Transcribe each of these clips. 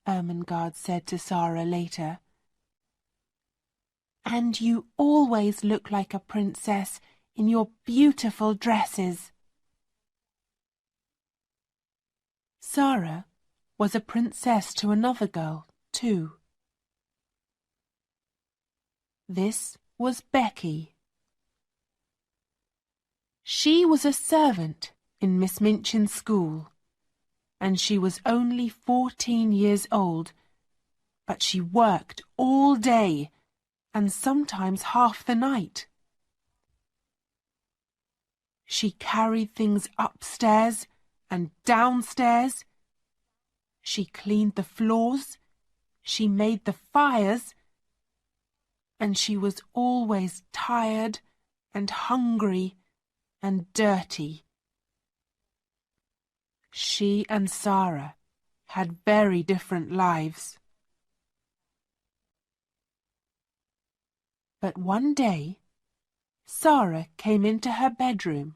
Ermengarde said to Sara later. And you always look like a princess in your beautiful dresses. Sara was a princess to another girl, too. This was Becky. She was a servant in Miss Minchin's school, and she was only 14 years old, but she worked all day and sometimes half the night. She carried things upstairs and downstairs. She cleaned the floors, she made the fires, and she was always tired and hungry and dirty. She and Sara had very different lives. But one day, Sara came into her bedroom,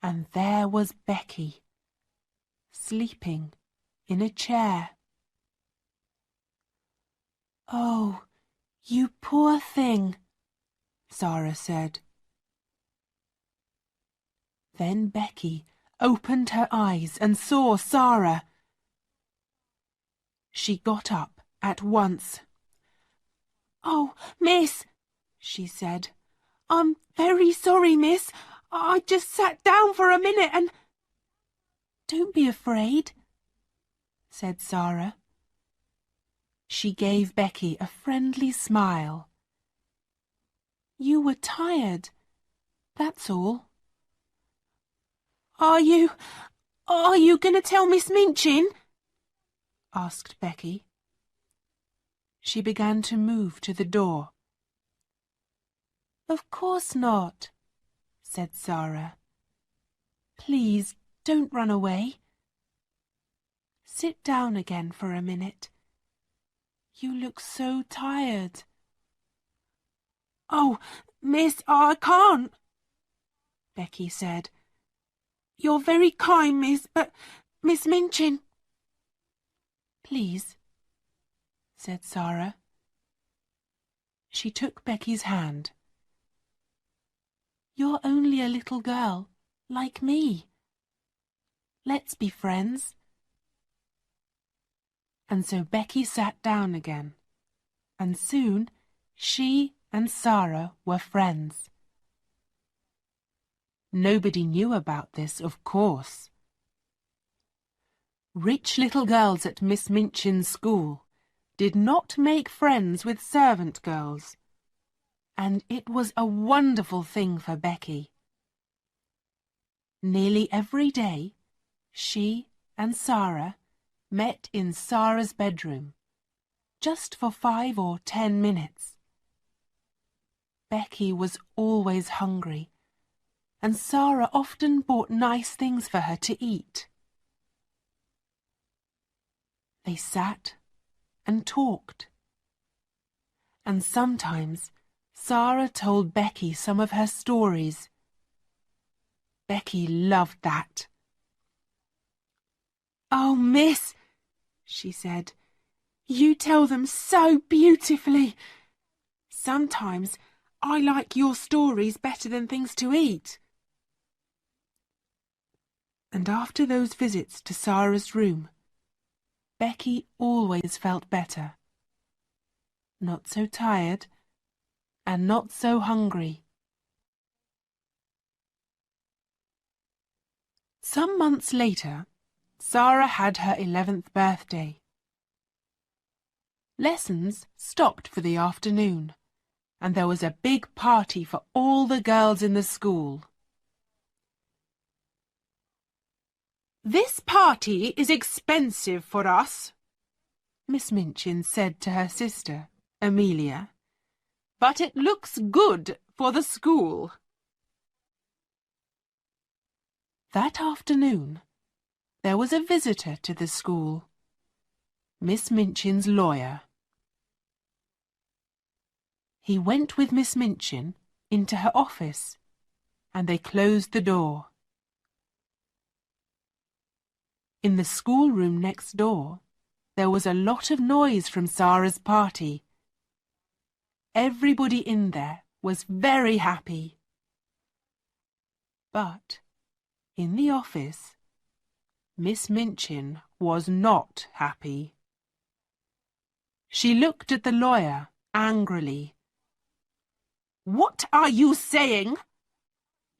and there was Becky, sleeping in a chair. "Oh, you poor thing," Sara said. Then Becky opened her eyes and saw Sara. She got up at once. "Oh, miss," she said, "I'm very sorry, miss. I just sat down for a minute and—" "Don't be afraid," said Sara. She gave Becky a friendly smile. "You were tired, that's all." Are you going to tell Miss Minchin?" asked Becky. She began to move to the door. "Of course not," said Sara. "Please don't run away. Sit down again for a minute. You look so tired." "Oh, miss, I can't," Becky said. "You're very kind, miss, but Miss Minchin—" "Please," said Sara. She took Becky's hand. "You're only a little girl, like me. Let's be friends." And so Becky sat down again, and soon she and Sara were friends. Nobody knew about this, of course. Rich little girls at Miss Minchin's school did not make friends with servant girls, and it was a wonderful thing for Becky. Nearly every day, she and Sara met in Sara's bedroom, just for 5 or 10 minutes. Becky was always hungry, and Sara often bought nice things for her to eat. They sat and talked, and sometimes Sara told Becky some of her stories. Becky loved that. "Oh, miss," she said, "you tell them so beautifully. Sometimes I like your stories better than things to eat." And after those visits to Sara's room, Becky always felt better. Not so tired and not so hungry. Some months later, Sara had her 11th birthday. Lessons stopped for the afternoon, and there was a big party for all the girls in the school. "This party is expensive for us," Miss Minchin said to her sister, Amelia, "but it looks good for the school." That afternoon, there was a visitor to the school, Miss Minchin's lawyer. He went with Miss Minchin into her office, and they closed the door. In the schoolroom next door, there was a lot of noise from Sarah's party. Everybody in there was very happy. But in the office, Miss Minchin was not happy. She looked at the lawyer angrily. "What are you saying?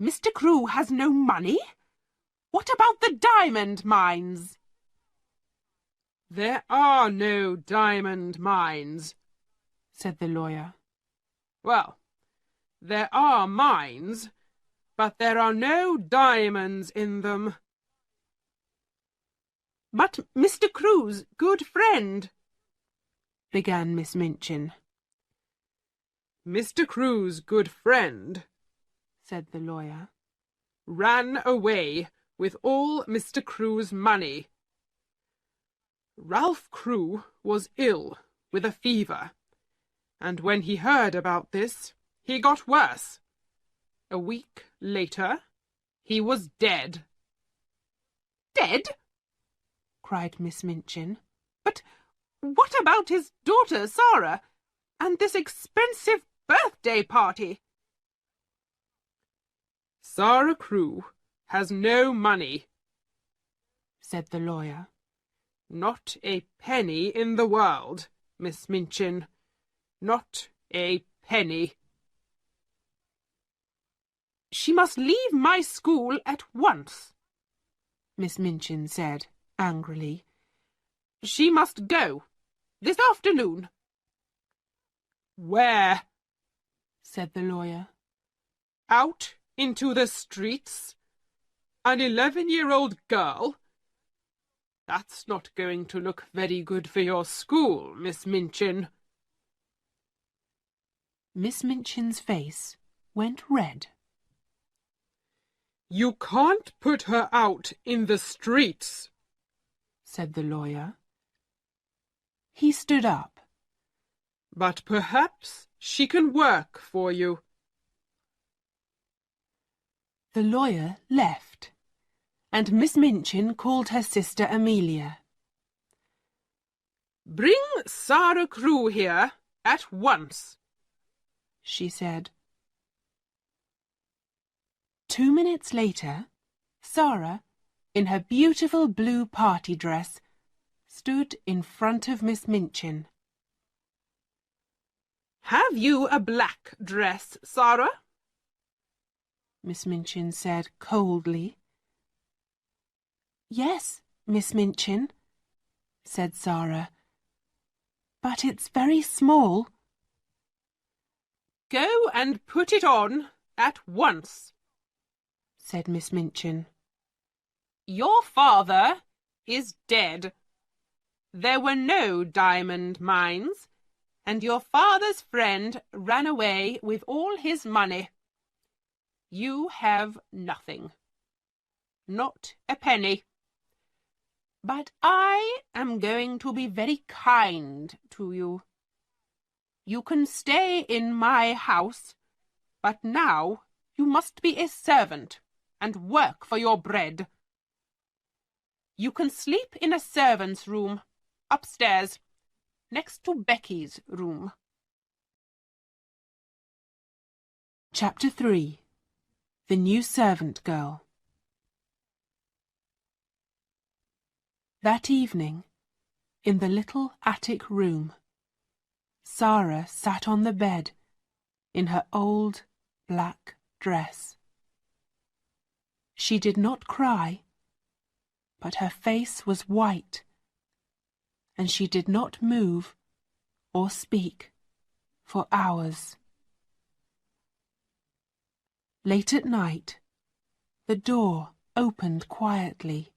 Mr. Crewe has no money? What about the diamond mines?" "There are no diamond mines," said the lawyer. "Well, there are mines, but there are no diamonds in them." "But Mr. Crewe's good friend," began Miss Minchin. "Mr. Crewe's good friend," said the lawyer, "ran away with all Mr. Crewe's money. Ralph Crewe was ill with a fever, and when he heard about this, he got worse. A week later, he was dead." "Dead?" cried Miss Minchin. "But what about his daughter, Sarah, and this expensive birthday party?" "Sarah Crewe has no money," said the lawyer. "Not a penny in the world, Miss Minchin. Not a penny." "She must leave my school at once," Miss Minchin said angrily. "She must go this afternoon." "Where?" said the lawyer. "Out into the streets? An 11-year-old girl? That's not going to look very good for your school, Miss Minchin." Miss Minchin's face went red. "You can't put her out in the streets," said the lawyer. He stood up. "But perhaps she can work for you." The lawyer left, and Miss Minchin called her sister Amelia. "Bring Sarah Crewe here at once," she said. 2 minutes later, Sarah, in her beautiful blue party dress, stood in front of Miss Minchin. "Have you a black dress, Sarah?" Miss Minchin said coldly. "Yes, Miss Minchin," said Sarah, "but it's very small." "Go and put it on at once," said Miss Minchin. "Your father is dead. There were no diamond mines, and your father's friend ran away with all his money. You have nothing. Not a penny. But I am going to be very kind to you. You can stay in my house, but now you must be a servant and work for your bread. You can sleep in a servant's room, upstairs, next to Becky's room." Chapter 3. The New Servant Girl. That evening, in the little attic room, Sarah sat on the bed in her old black dress. She did not cry, but her face was white, and she did not move or speak for hours. Late at night, the door opened quietly,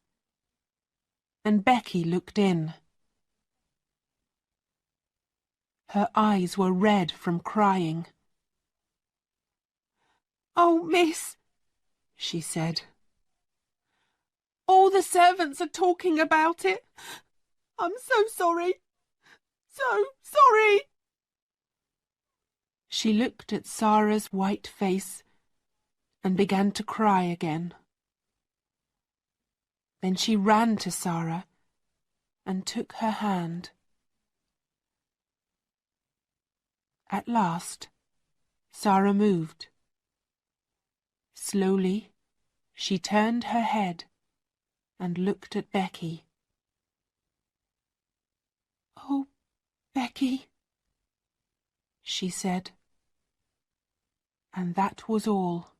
and Becky looked in. Her eyes were red from crying. "Oh, miss," she said, "all the servants are talking about it. I'm so sorry. So sorry." She looked at Sarah's white face and began to cry again. Then she ran to Sarah and took her hand. At last, Sarah moved. Slowly, she turned her head and looked at Becky. "Oh, Becky," she said. And that was all.